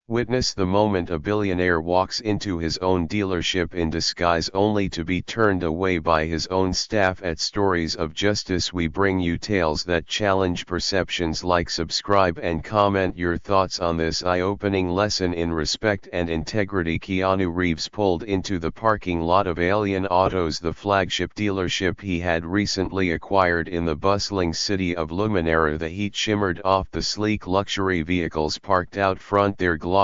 Witness the moment a billionaire walks into his own dealership in disguise only to be turned away by his own staff. At Stories of Justice we bring you tales that challenge perceptions. Like, subscribe and comment your thoughts on this eye-opening lesson in respect and integrity. Keanu Reeves pulled into the parking lot of Alien Autos, the flagship dealership he had recently acquired in the bustling city of Luminara. The heat shimmered off the sleek luxury vehicles parked out front, their glossy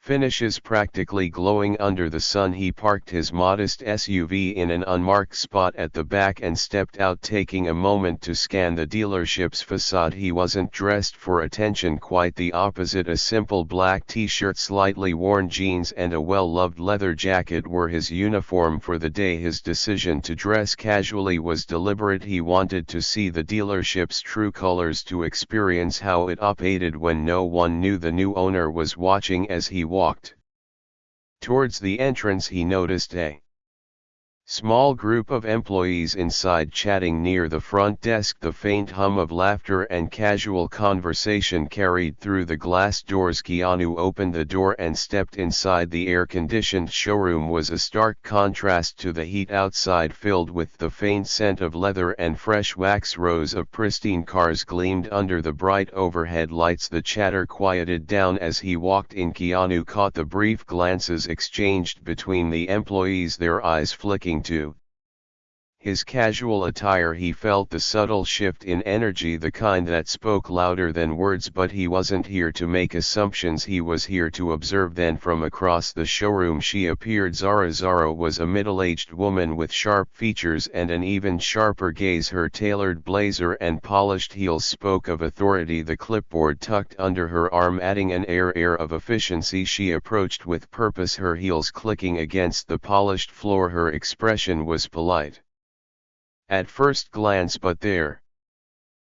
finishes practically glowing under the sun. He parked his modest SUV in an unmarked spot at the back and stepped out, taking a moment to scan the dealership's facade. He wasn't dressed for attention, quite the opposite. A simple black t-shirt, slightly worn jeans and a well-loved leather jacket were his uniform for the day. His decision to dress casually was deliberate. He wanted to see the dealership's true colors, to experience how it operated when no one knew the new owner was watching. As he walked towards the entrance, he noticed a small group of employees inside chatting near the front desk. The faint hum of laughter and casual conversation carried through the glass doors. Keanu opened the door and stepped inside. The air-conditioned showroom was a stark contrast to the heat outside, filled with the faint scent of leather and fresh wax. Rows of pristine cars gleamed under the bright overhead lights. The chatter quieted down as he walked in. Keanu caught the brief glances exchanged between the employees, their eyes flicking to his casual attire. He felt the subtle shift in energy, the kind that spoke louder than words. But he wasn't here to make assumptions, he was here to observe. Then from across the showroom she appeared. Zara. Zara was a middle-aged woman with sharp features and an even sharper gaze. Her tailored blazer and polished heels spoke of authority, the clipboard tucked under her arm adding an air of efficiency. She approached with purpose, her heels clicking against the polished floor. Her expression was polite at first glance, but there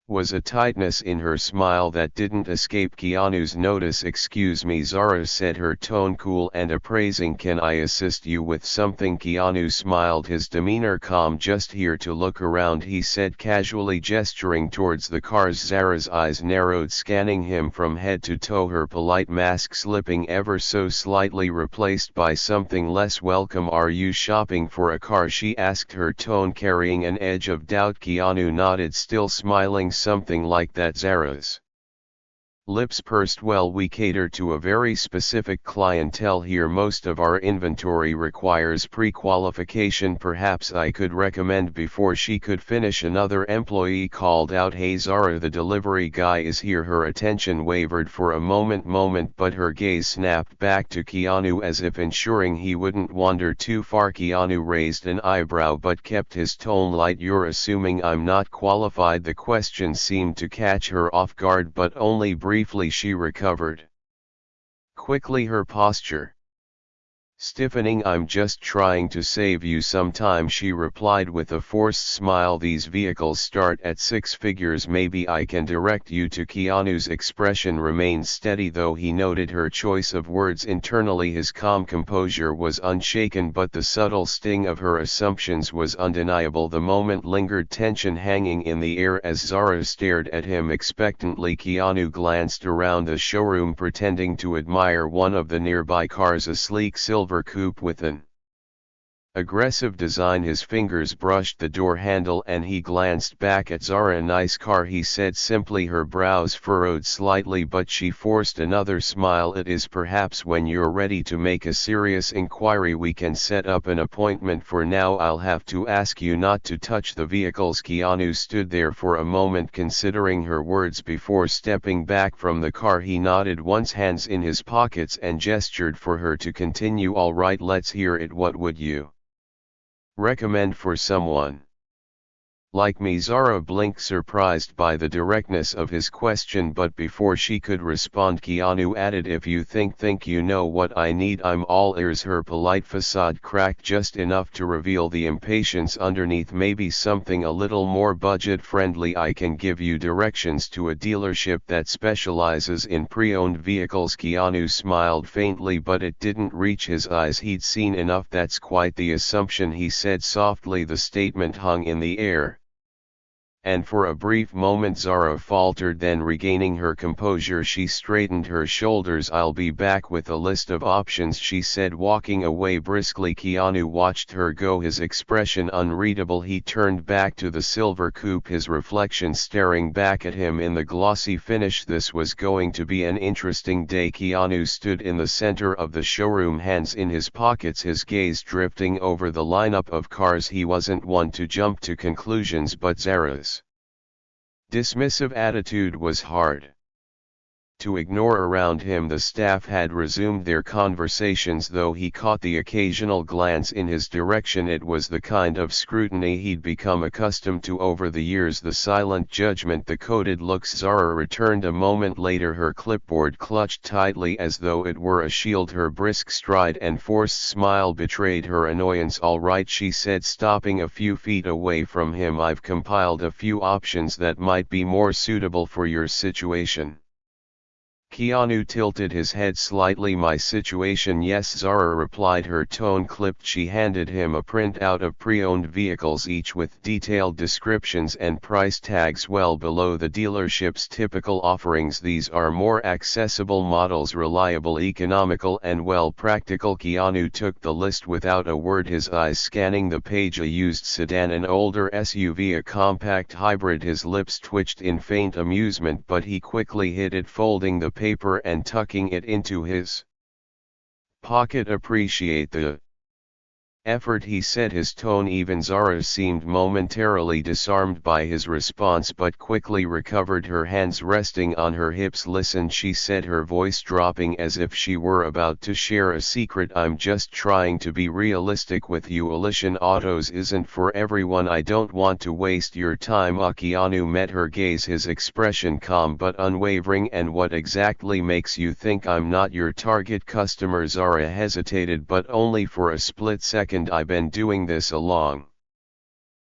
was a tightness in her smile that didn't escape Keanu's notice. "Excuse me," Zara said, her tone cool and appraising. "Can I assist you with something?" Keanu smiled, his demeanor calm. "Just here to look around," he said casually, gesturing towards the cars. Zara's eyes narrowed, scanning him from head to toe, her polite mask slipping ever so slightly, replaced by something less welcome. "Are you shopping for a car?" she asked, her tone carrying an edge of doubt. Keanu nodded, still smiling. "Something like that." Zara's lips pursed. "Well, we cater to a very specific clientele here. Most of our inventory requires pre-qualification. Perhaps I could recommend." Before she could finish, another employee called out, "Hey Zara, the delivery guy is here." Her attention wavered for a moment, but her gaze snapped back to Keanu as if ensuring he wouldn't wander too far. Keanu raised an eyebrow but kept his tone light. "You're assuming I'm not qualified?" The question seemed to catch her off guard, but only briefly. She recovered quickly, her posture stiffening. "I'm just trying to save you some time," she replied with a forced smile. "These vehicles start at six figures. Maybe I can direct you to." Keanu's expression remained steady, though he noted her choice of words. Internally his calm composure was unshaken, but the subtle sting of her assumptions was undeniable. The moment lingered, tension hanging in the air as Zara stared at him expectantly. Keanu glanced around the showroom, pretending to admire one of the nearby cars, a sleek silver coupe with an aggressive design. His fingers brushed the door handle and he glanced back at Zara. "A nice car," he said simply. Her brows furrowed slightly, but she forced another smile. "It is. Perhaps when you're ready to make a serious inquiry we can set up an appointment. For now I'll have to ask you not to touch the vehicles." Keanu stood there for a moment, considering her words before stepping back from the car. He nodded once, hands in his pockets, and gestured for her to continue. "All right, let's hear it. What would you recommend for someone like me?" Zara blinked, surprised by the directness of his question, but before she could respond Keanu added, "If you think you know what I need, I'm all ears." Her polite facade cracked just enough to reveal the impatience underneath. "Maybe something a little more budget-friendly. I can give you directions to a dealership that specializes in pre-owned vehicles." Keanu smiled faintly, but it didn't reach his eyes. "He'd seen enough." "That's quite the assumption," he said softly. The statement hung in the air, and for a brief moment Zara faltered, then regaining her composure she straightened her shoulders. "I'll be back with a list of options," she said, walking away briskly. Keanu watched her go, his expression unreadable. He turned back to the silver coupe, his reflection staring back at him in the glossy finish. This was going to be an interesting day. Keanu stood in the center of the showroom, hands in his pockets, his gaze drifting over the lineup of cars. He wasn't one to jump to conclusions, but Zara's dismissive attitude was hard to ignore. Around him the staff had resumed their conversations, though he caught the occasional glance in his direction. It was the kind of scrutiny he'd become accustomed to over the years, the silent judgment, the coded looks. Zara returned a moment later, her clipboard clutched tightly as though it were a shield. Her brisk stride and forced smile betrayed her annoyance. "All right," she said, stopping a few feet away from him. "I've compiled a few options that might be more suitable for your situation." Keanu tilted his head slightly. "My situation?" "Yes," Zara replied, her tone clipped. She handed him a printout of pre-owned vehicles, each with detailed descriptions and price tags well below the dealership's typical offerings. "These are more accessible models, reliable, economical and well practical." Keanu took the list without a word, his eyes scanning the page. A used sedan, an older SUV, a compact hybrid. His lips twitched in faint amusement, but he quickly hid it, folding the paper and tucking it into his pocket. "Appreciate the effort," he said, his tone even. Zara seemed momentarily disarmed by his response, but quickly recovered, her hands resting on her hips. "Listen," she said, her voice dropping as if she were about to share a secret. "I'm just trying to be realistic with you. Elysian Autos isn't for everyone. I don't want to waste your time." Keanu met her gaze, his expression calm but unwavering. "And what exactly makes you think I'm not your target customer?" Zara hesitated, but only for a split second. "I've been doing this a long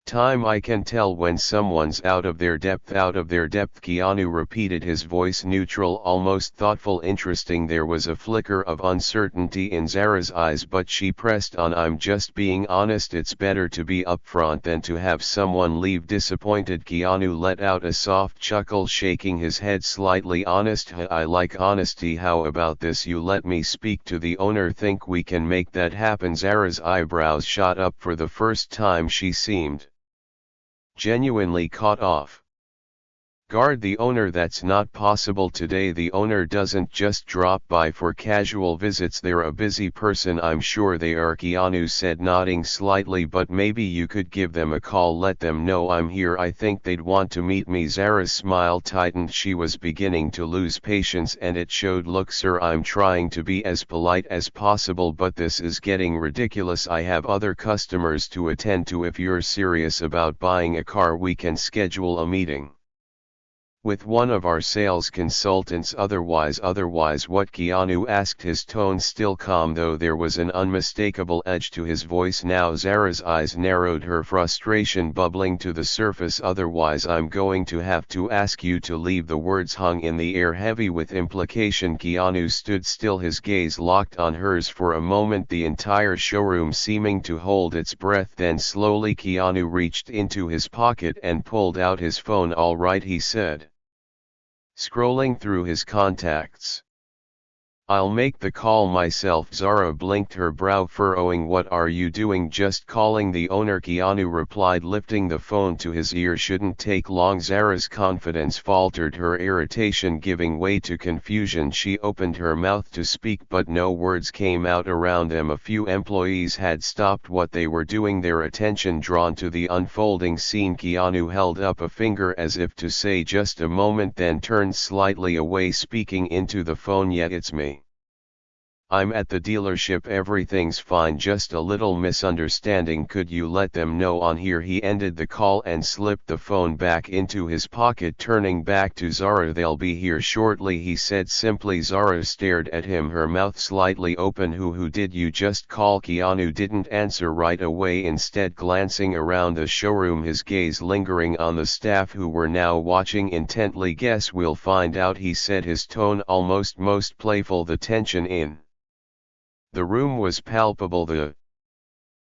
time. I can tell when someone's out of their depth." "Out of their depth," Keanu repeated, his voice neutral, almost thoughtful. "Interesting." There was a flicker of uncertainty in Zara's eyes, but she pressed on. "I'm just being honest. It's better to be upfront than to have someone leave disappointed." Keanu let out a soft chuckle, shaking his head slightly. "Honest? I like honesty. How about this? You let me speak to the owner. Think we can make that happen?" Zara's eyebrows shot up. For the first time she seemed genuinely caught off guard. "The owner? That's not possible today. The owner doesn't just drop by for casual visits. They're a busy person." "I'm sure they are," Keanu said, nodding slightly, "but maybe you could give them a call. Let them know I'm here. I think they'd want to meet me." Zara's smile tightened. She was beginning to lose patience, and it showed. "Look, sir, I'm trying to be as polite as possible, but this is getting ridiculous. I have other customers to attend to. If you're serious about buying a car, we can schedule a meeting with one of our sales consultants. Otherwise what?" Keanu asked, his tone still calm, though there was an unmistakable edge to his voice now. Zara's eyes narrowed, her frustration bubbling to the surface. "Otherwise I'm going to have to ask you to leave." The words hung in the air, heavy with implication. Keanu stood still, his gaze locked on hers for a moment, the entire showroom seeming to hold its breath. Then slowly Keanu reached into his pocket and pulled out his phone. "All right," he said, scrolling through his contacts. "I'll make the call myself." Zara blinked, her brow furrowing. "What are you doing?" "Just calling the owner," Keanu replied, lifting the phone to his ear. "Shouldn't take long." Zara's confidence faltered, her irritation giving way to confusion. She opened her mouth to speak, but no words came out. Around them a few employees had stopped what they were doing, their attention drawn to the unfolding scene. Keanu held up a finger as if to say just a moment, then turned slightly away, speaking into the phone. "Yet it's me. I'm at the dealership. Everything's fine, just a little misunderstanding. Could you let them know on here?" He ended the call and slipped the phone back into his pocket, turning back to Zara. "They'll be here shortly," he said simply. Zara stared at him, her mouth slightly open. Who did you just call?" Keanu didn't answer right away, instead glancing around the showroom, his gaze lingering on the staff who were now watching intently. "Guess we'll find out," he said, his tone almost most playful. The tension in the room was palpable. The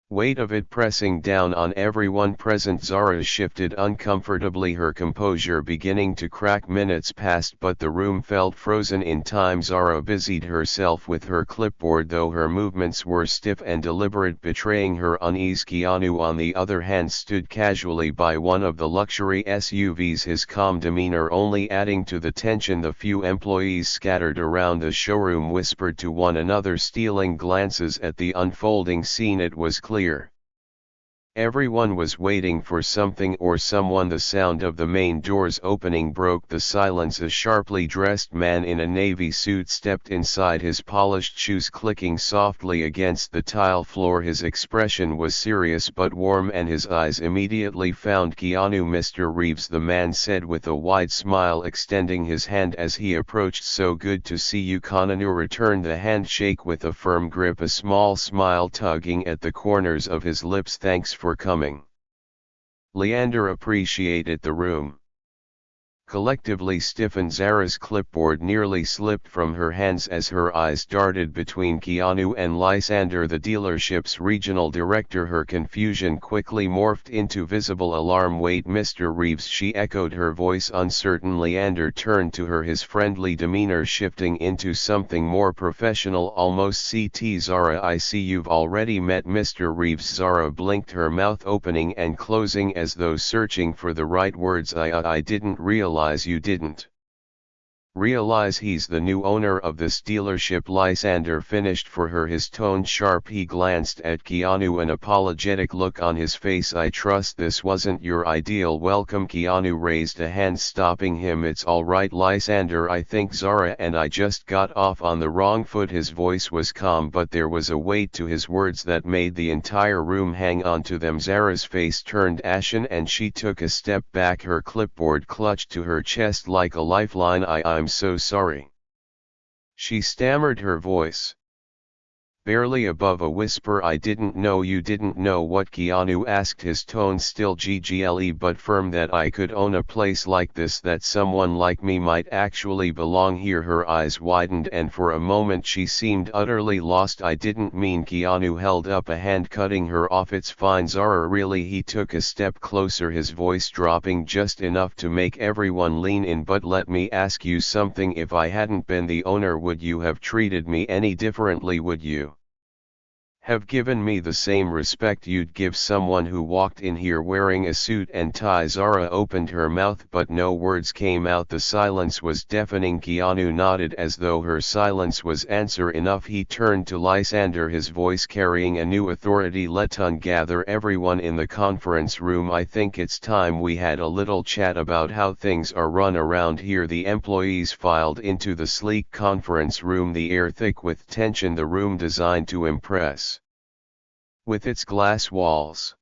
weight of it pressing down on everyone present. Zara shifted uncomfortably, her composure beginning to crack. Minutes passed but the room felt frozen in time. Zara busied herself with her clipboard, though her movements were stiff and deliberate, betraying her unease. Keanu on the other hand stood casually by one of the luxury SUVs, his calm demeanor only adding to the tension. The few employees scattered around the showroom whispered to one another, stealing glances at the unfolding scene. It was clear everyone was waiting for something or someone. The sound of the main doors opening broke the silence. A sharply dressed man in a navy suit stepped inside, his polished shoes clicking softly against the tile floor. His expression was serious but warm, and his eyes immediately found Keanu. "Mr. Reeves," the man said with a wide smile, extending his hand as he approached. "So good to see you." Keanu returned the handshake with a firm grip, a small smile tugging at the corners of his lips. "Thanks for coming." Leander appreciated the room. Collectively stiffened. Zara's clipboard nearly slipped from her hands as her eyes darted between Keanu and Lysander, the dealership's regional director. Her confusion quickly morphed into visible alarm. "Wait, Mr. Reeves," she echoed, her voice uncertain. Leander turned to her, his friendly demeanor shifting into something more professional, almost CT. "Zara, I see you've already met Mr. Reeves." Zara blinked, her mouth opening and closing as though searching for the right words. I didn't realize you didn't realize he's the new owner of this dealership," Lysander finished for her, his tone sharp. He glanced at Keanu, an apologetic look on his face. "I trust this wasn't your ideal welcome." Keanu raised a hand, stopping him. "It's all right, Lysander. I think Zara and I just got off on the wrong foot." His voice was calm, but there was a weight to his words that made the entire room hang on to them. Zara's face turned ashen and she took a step back, her clipboard clutched to her chest like a lifeline. I'm so sorry," she stammered, her voice barely above a whisper. "I didn't know." "You didn't know what?" Keanu asked, his tone still gently but firm. "That I could own a place like this, that someone like me might actually belong here." Her eyes widened and for a moment she seemed utterly lost. "I didn't mean." Keanu held up a hand, cutting her off. "It's fine, Zara, really." He took a step closer, his voice dropping just enough to make everyone lean in. "But let me ask you something. If I hadn't been the owner, would you have treated me any differently? Would you have given me the same respect you'd give someone who walked in here wearing a suit and tie?" Zara opened her mouth but no words came out. The silence was deafening. Keanu nodded as though her silence was answer enough. He turned to Lysander, his voice carrying a new authority. "Let's gather everyone in the conference room. I think it's time we had a little chat about how things are run around here." The employees filed into the sleek conference room, the air thick with tension, the room designed to impress with its glass walls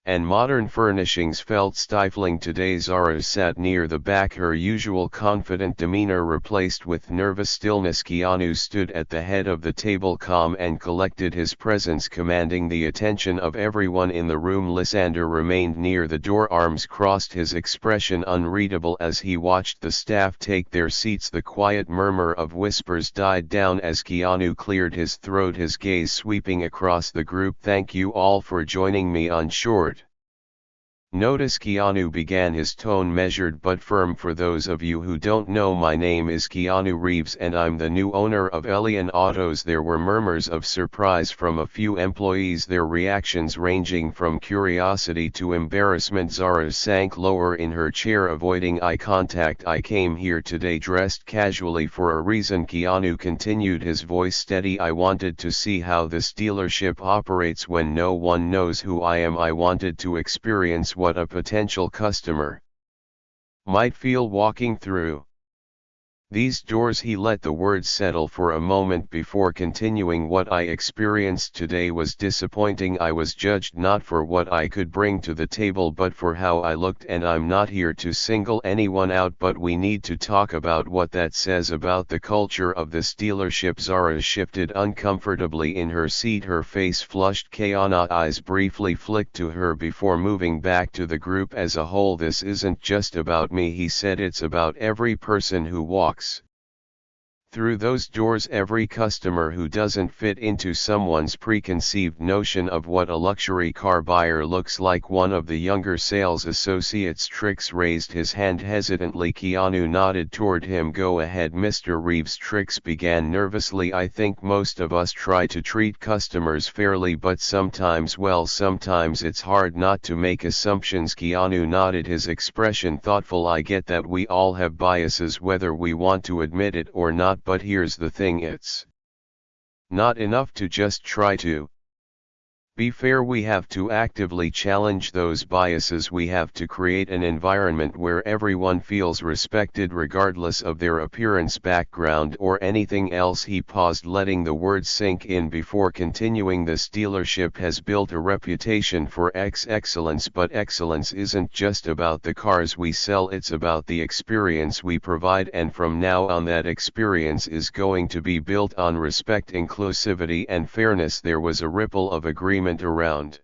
and modern furnishings felt stifling today. Zara sat near the back, her usual confident demeanor replaced with nervous stillness. Keanu stood at the head of the table, calm and collected, his presence commanding the attention of everyone in the room. Lysander remained near the door, arms crossed, his expression unreadable as he watched the staff take their seats. The quiet murmur of whispers died down as Keanu cleared his throat, his gaze sweeping across the group. "Thank you all for joining me on short notice." Keanu began, his tone measured but firm. "For those of you who don't know, my name is Keanu Reeves and I'm the new owner of Elian Autos." There were murmurs of surprise from a few employees, their reactions ranging from curiosity to embarrassment. Zara sank lower in her chair, avoiding eye contact. "I came here today dressed casually for a reason," Keanu continued, his voice steady. "I wanted to see how this dealership operates when no one knows who I am. I wanted to experience what a potential customer might feel walking through these doors." He let the words settle for a moment before continuing. "What I experienced today was disappointing. I was judged not for what I could bring to the table but for how I looked, and I'm not here to single anyone out, but we need to talk about what that says about the culture of this dealership." Zara shifted uncomfortably in her seat, her face flushed. Keanu's eyes briefly flicked to her before moving back to the group as a whole. "This isn't just about me," he said, "it's about every person who walks Through those doors every customer who doesn't fit into someone's preconceived notion of what a luxury car buyer looks like. One of the younger sales associates Trix raised his hand hesitantly. Keanu nodded toward him. Go ahead, Mr. Reeves. Trix began nervously. I think most of us try to treat customers fairly, but sometimes it's hard not to make assumptions. Keanu nodded, his expression thoughtful. I get that we all have biases whether we want to admit it or not. But here's the thing, it's not enough to just try to be fair. We have to actively challenge those biases. We have to create an environment where everyone feels respected regardless of their appearance, background, or anything else. He paused, letting the words sink in before continuing. This dealership has built a reputation for excellence, but excellence isn't just about the cars we sell, it's about the experience we provide, and from now on that experience is going to be built on respect, inclusivity, and fairness. There was a ripple of agreement around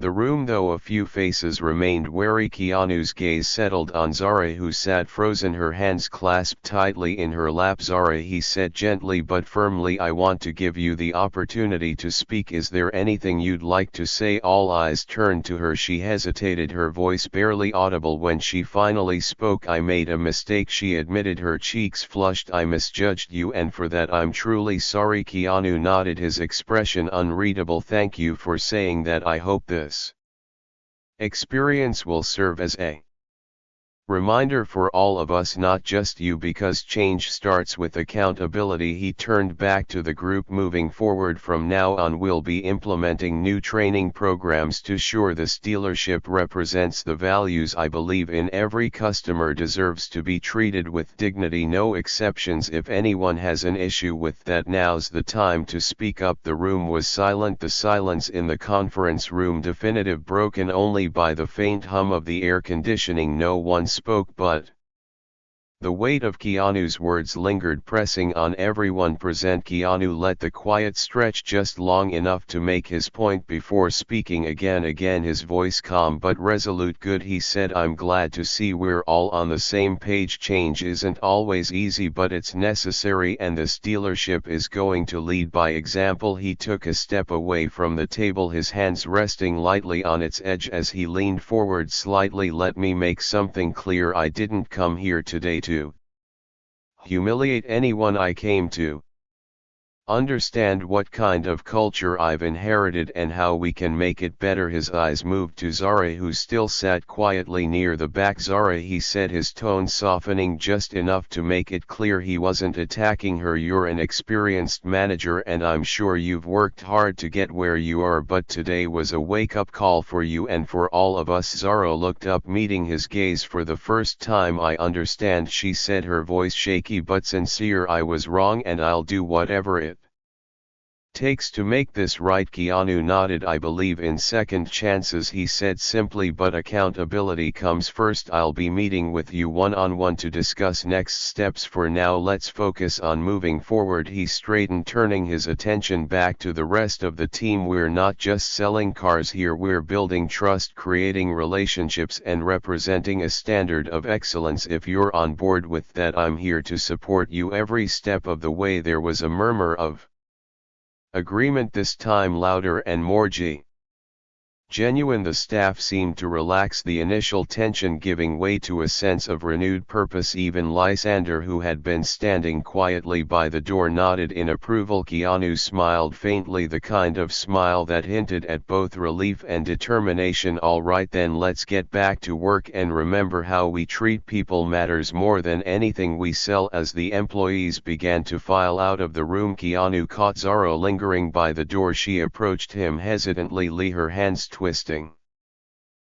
the room, though a few faces remained wary. Keanu's gaze settled on Zara, who sat frozen, her hands clasped tightly in her lap. Zara, he said gently but firmly, I want to give you the opportunity to speak. Is there anything you'd like to say? All eyes turned to her. She hesitated, her voice barely audible. When she finally spoke, I made a mistake, she admitted, her cheeks flushed. I misjudged you, and for that I'm truly sorry. Keanu nodded, his expression unreadable. Thank you for saying that. I hope this experience will serve as a reminder for all of us, not just you, because change starts with accountability. He turned back to the group. Moving forward from now on, we'll be implementing new training programs to ensure this dealership represents the values I believe in. Every customer deserves to be treated with dignity, no exceptions. If anyone has an issue with that, now's the time to speak up. The room was silent, the silence in the conference room definitive, broken only by the faint hum of the air conditioning. No one spoke, but the weight of Keanu's words lingered, pressing on everyone present. Keanu let the quiet stretch just long enough to make his point before speaking again, his voice calm but resolute. Good, he said, I'm glad to see we're all on the same page. Change isn't always easy, but it's necessary, and this dealership is going to lead by example. He took a step away from the table, his hands resting lightly on its edge as he leaned forward slightly. Let me make something clear. I didn't come here today to humiliate anyone. I came to understand what kind of culture I've inherited and how we can make it better. His eyes moved to Zara, who still sat quietly near the back. Zara, he said, his tone softening just enough to make it clear he wasn't attacking her. You're an experienced manager and I'm sure you've worked hard to get where you are, but today was a wake-up call for you and for all of us. Zara looked up, meeting his gaze for the first time. I understand, she said, her voice shaky but sincere. I was wrong and I'll do whatever it takes to make this right. Keanu nodded. I believe in second chances, he said simply, but accountability comes first. I'll be meeting with you one-on-one to discuss next steps. For now, let's focus on moving forward. He straightened, turning his attention back to the rest of the team. We're not just selling cars here, we're building trust, creating relationships, and representing a standard of excellence. If you're on board with that, I'm here to support you every step of the way. There was a murmur of agreement, this time louder and more genuine. The staff seemed to relax the initial tension, giving way to a sense of renewed purpose. Even Lysander, who had been standing quietly by the door, nodded in approval. Keanu smiled faintly, the kind of smile that hinted at both relief and determination. All right then, let's get back to work, and remember, how we treat people matters more than anything we sell. As the employees began to file out of the room, Keanu caught Zara lingering by the door. She approached him hesitantly, her hands twisting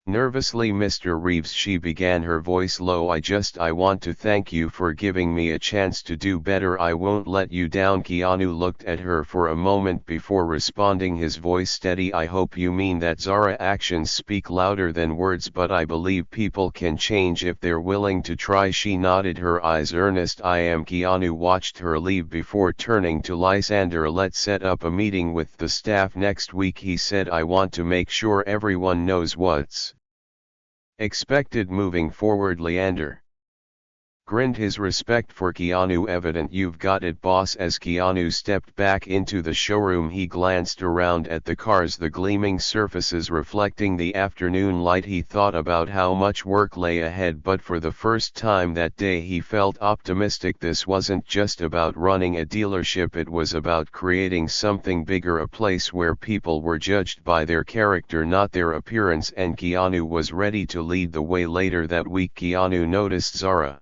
nervously. Mr. Reeves, she began, her voice low, I want to thank you for giving me a chance to do better. I won't let you down. Keanu looked at her for a moment before responding, his voice steady. I hope you mean that. Zara, actions speak louder than words, but I believe people can change if they're willing to try. She nodded, her eyes earnest. I am. Keanu watched her leave before turning to Lysander. Let's set up a meeting with the staff next week, he said. I want to make sure everyone knows what's expected moving forward. Leander grinned, his respect for Keanu evident. "You've got it, boss." As Keanu stepped back into the showroom, he glanced around at the cars, the gleaming surfaces reflecting the afternoon light. He thought about how much work lay ahead, but for the first time that day he felt optimistic. This wasn't just about running a dealership, it was about creating something bigger, a place where people were judged by their character, not their appearance, and Keanu was ready to lead the way. Later that week, Keanu noticed Zara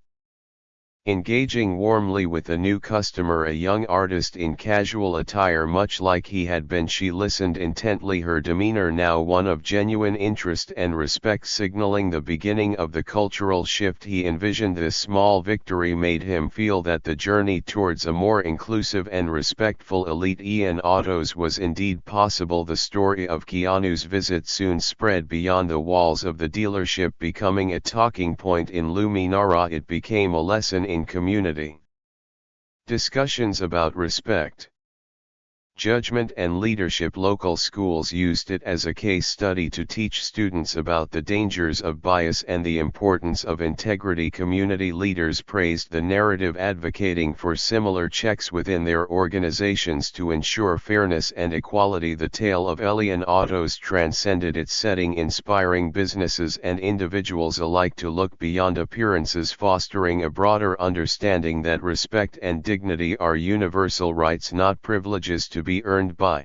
engaging warmly with a new customer, a young artist in casual attire much like he had been. She listened intently, her demeanor now one of genuine interest and respect, signaling the beginning of the cultural shift he envisioned. This small victory made him feel that the journey towards a more inclusive and respectful elite in autos was indeed possible. The story of Keanu's visit soon spread beyond the walls of the dealership, becoming a talking point in Luminara. It became a lesson in community discussions about respect, judgment and leadership. Local schools used it as a case study to teach students about the dangers of bias and the importance of integrity. Community leaders praised the narrative, advocating for similar checks within their organizations to ensure fairness and equality. The tale of Elian Autos transcended its setting, inspiring businesses and individuals alike to look beyond appearances, fostering a broader understanding that respect and dignity are universal rights, not privileges to be earned by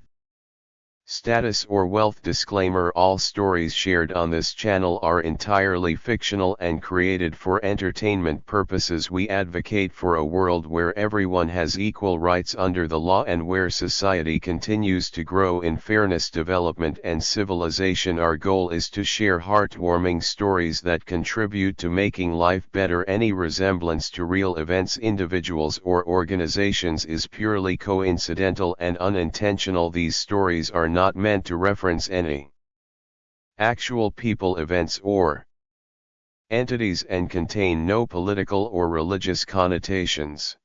status or wealth. Disclaimer: all stories shared on this channel are entirely fictional and created for entertainment purposes. We advocate for a world where everyone has equal rights under the law and where society continues to grow in fairness, development and civilization. Our goal is to share heartwarming stories that contribute to making life better. Any resemblance to real events, individuals or organizations is purely coincidental and unintentional. These stories are not meant to reference any actual people, events or entities and contain no political or religious connotations.